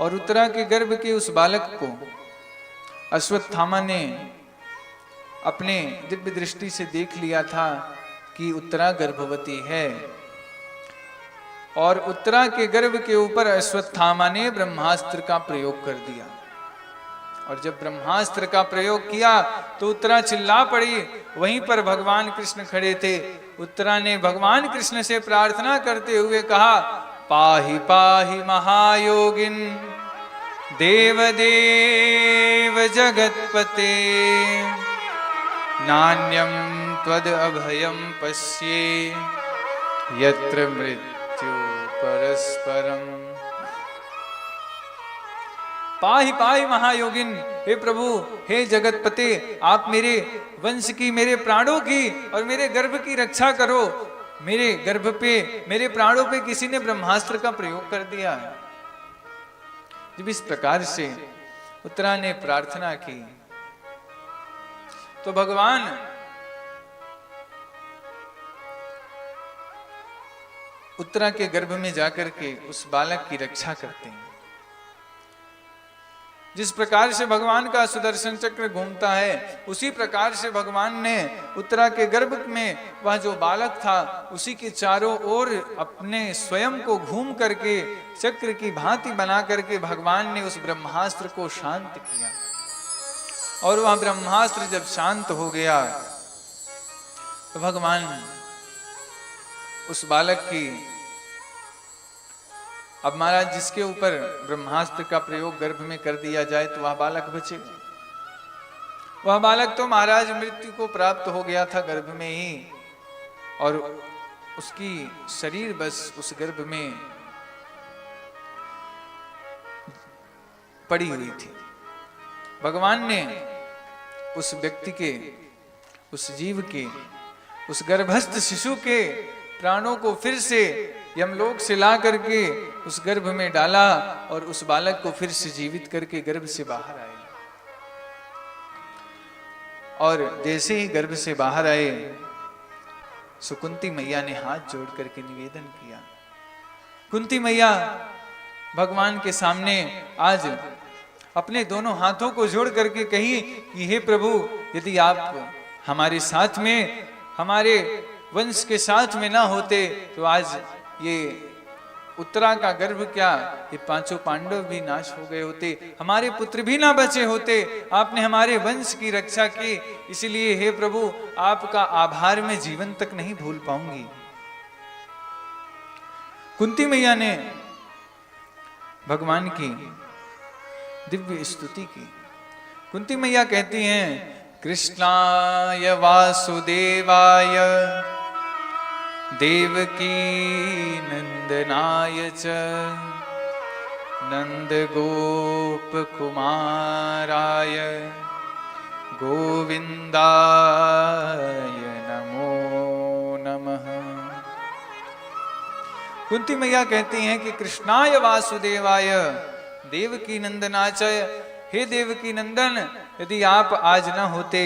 और उत्तरा के गर्भ के उस बालक को अश्वत्थामा ने अपने दिव्य दृष्टि से देख लिया था कि उत्तरा गर्भवती है, और उत्तरा के गर्भ के ऊपर अश्वत्थामा ने ब्रह्मास्त्र का प्रयोग कर दिया। और जब ब्रह्मास्त्र का प्रयोग किया तो उत्तरा चिल्ला पड़ी। वहीं पर भगवान कृष्ण खड़े थे। उत्तरा ने भगवान कृष्ण से प्रार्थना करते हुए कहा, पाहि पाहि महायोगिन देव देव जगतपते, नान्यं त्वद अभयं पश्ये यत्र मृत्यु परस्परम। पाहि पाहि महायोगिन, हे प्रभु, हे जगतपते, आप मेरे वंश की, मेरे प्राणों की और मेरे गर्भ की रक्षा करो। मेरे गर्भ पे, मेरे प्राणों पे किसी ने ब्रह्मास्त्र का प्रयोग कर दिया है। जब इस प्रकार से उत्तरा ने प्रार्थना की तो भगवान उत्तरा के गर्भ में जाकर के उस बालक की रक्षा करते हैं। जिस प्रकार से भगवान का सुदर्शन चक्र घूमता है, उसी प्रकार से भगवान ने उत्तरा के गर्भ में वह जो बालक था उसी के चारों ओर अपने स्वयं को घूम करके चक्र की भांति बना करके भगवान ने उस ब्रह्मास्त्र को शांत किया। और वह ब्रह्मास्त्र जब शांत हो गया तो भगवान उस बालक की, अब महाराज जिसके ऊपर ब्रह्मास्त्र का प्रयोग गर्भ में कर दिया जाए तो वह बालक बचेगा। वह बालक तो महाराज मृत्यु को प्राप्त हो गया था गर्भ में ही, और उसकी शरीर बस उस गर्भ में पड़ी हुई थी। भगवान ने उस व्यक्ति के, उस जीव के, उस गर्भस्थ शिशु के प्राणों को फिर से यमलोक से ला करके उस गर्भ में डाला और उस बालक को फिर से जीवित करके गर्भ से बाहर आए। और जैसे ही गर्भ से बाहर आए, कुंती मैया ने हाथ जोड़ करके निवेदन किया। कुंती मैया भगवान के सामने आज अपने दोनों हाथों को जोड़ करके कही कि हे प्रभु, यदि आप हमारे साथ में, हमारे वंश के साथ में ना होते तो आज ये उत्तरा का गर्भ क्या, ये पांचों पांडव भी नाश हो गए होते, हमारे पुत्र भी ना बचे होते। आपने हमारे वंश की रक्षा की, इसलिए हे प्रभु आपका आभार मैं जीवन तक नहीं भूल पाऊंगी। कुंती मैया ने भगवान की दिव्य स्तुति की। कुंती मैया कहती हैं, कृष्णाय वासुदेवाय देवकी नंदनाय च नंद गोप कुमाराय गोविंदाय नमो नमः। कुंती मैया कहती हैं कि कृष्णाय वासुदेवाय देवकी नंदनाच, हे देवकी नंदन, यदि आप आज ना होते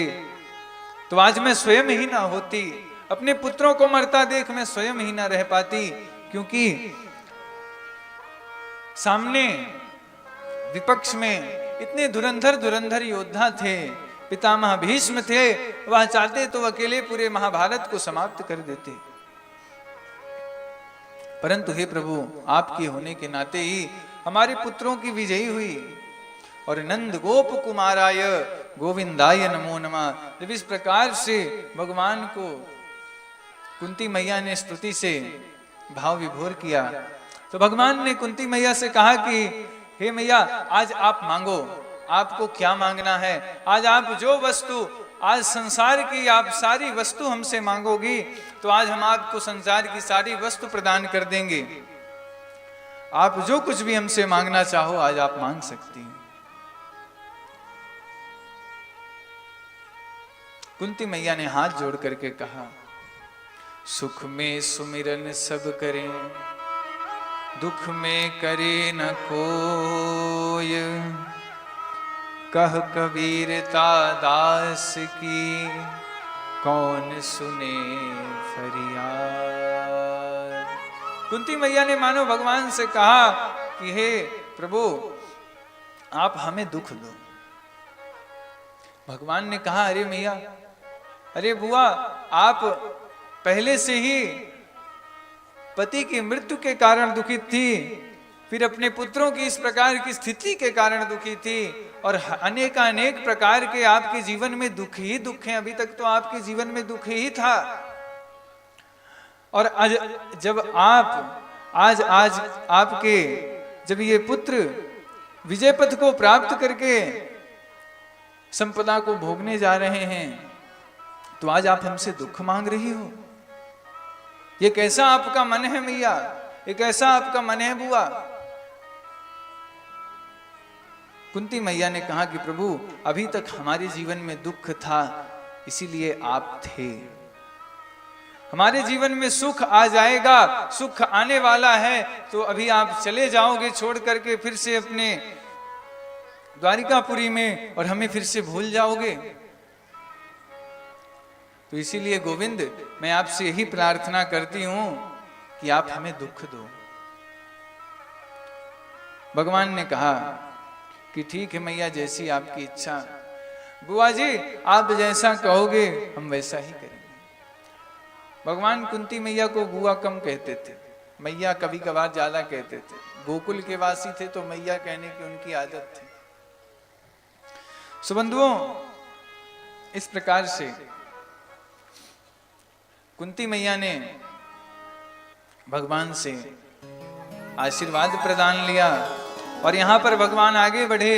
तो आज मैं स्वयं ही ना होती। अपने पुत्रों को मरता देख मैं स्वयं ही ना रह पाती, क्योंकि सामने विपक्ष में इतने धुरंधर योद्धा थे। पितामह भीष्म थे, वह चाहते तो अकेले पूरे महाभारत को समाप्त कर देते, परंतु हे प्रभु आपके होने के नाते ही हमारे पुत्रों की विजयी हुई। और नंद गोप कुमाराय गोविंदाय नमो नमः। जब इस प्रकार से भगवान को कुंती मैया ने स्तुति से भाव विभोर किया तो भगवान ने कुंती मैया से कहा कि हे मैया, आज आप मांगो, आपको क्या मांगना है। आज आप जो वस्तु, आज संसार की आप सारी वस्तु हमसे मांगोगी तो आज हम आपको संसार की सारी वस्तु प्रदान कर देंगे। आप जो कुछ भी हमसे मांगना चाहो आज आप मांग सकती हैं। कुंती मैया ने हाथ जोड़ करके कहा, सुख में सुमिरन सब करें, दुख में करे न कोय, कह कबीरता दास की कौन सुने फरियाद। कुंती मैया ने मानो भगवान से कहा कि हे प्रभु, आप हमें दुख दो। भगवान ने कहा, अरे मैया, अरे बुआ, आप पहले से ही पति की मृत्यु के कारण दुखित थी, फिर अपने पुत्रों की इस प्रकार की स्थिति के कारण दुखी थी, और अनेक प्रकार के आपके जीवन में दुख ही दुख हैं। अभी तक तो आपके जीवन में दुख ही था, और जब आज आपके जब ये पुत्र विजय पथ को प्राप्त करके संपदा को भोगने जा रहे हैं, तो आज आप हमसे दुख मांग रही हो। ये कैसा आपका मन है मैया, ये कैसा आपका मन है बुआ। कुंती मैया ने कहा कि प्रभु, अभी तक हमारे जीवन में दुख था, इसीलिए आप थे। हमारे जीवन में सुख आ जाएगा, सुख आने वाला है, तो अभी आप चले जाओगे छोड़ करके फिर से अपने द्वारिकापुरी में, और हमें फिर से भूल जाओगे। तो इसीलिए गोविंद, मैं आपसे यही प्रार्थना करती हूं कि आप हमें दुख दो। भगवान ने कहा कि ठीक है मैया, जैसी आपकी इच्छा। बुआ जी, आप जैसा कहोगे हम वैसा ही करेंगे। भगवान कुंती मैया को बुआ कम कहते थे, मैया कभी कभार ज्यादा कहते थे। गोकुल के वासी थे तो मैया कहने की उनकी आदत थी। सुबंधुओं, इस प्रकार से कुंती मैया ने भगवान से आशीर्वाद प्रदान लिया, और यहां पर भगवान आगे बढ़े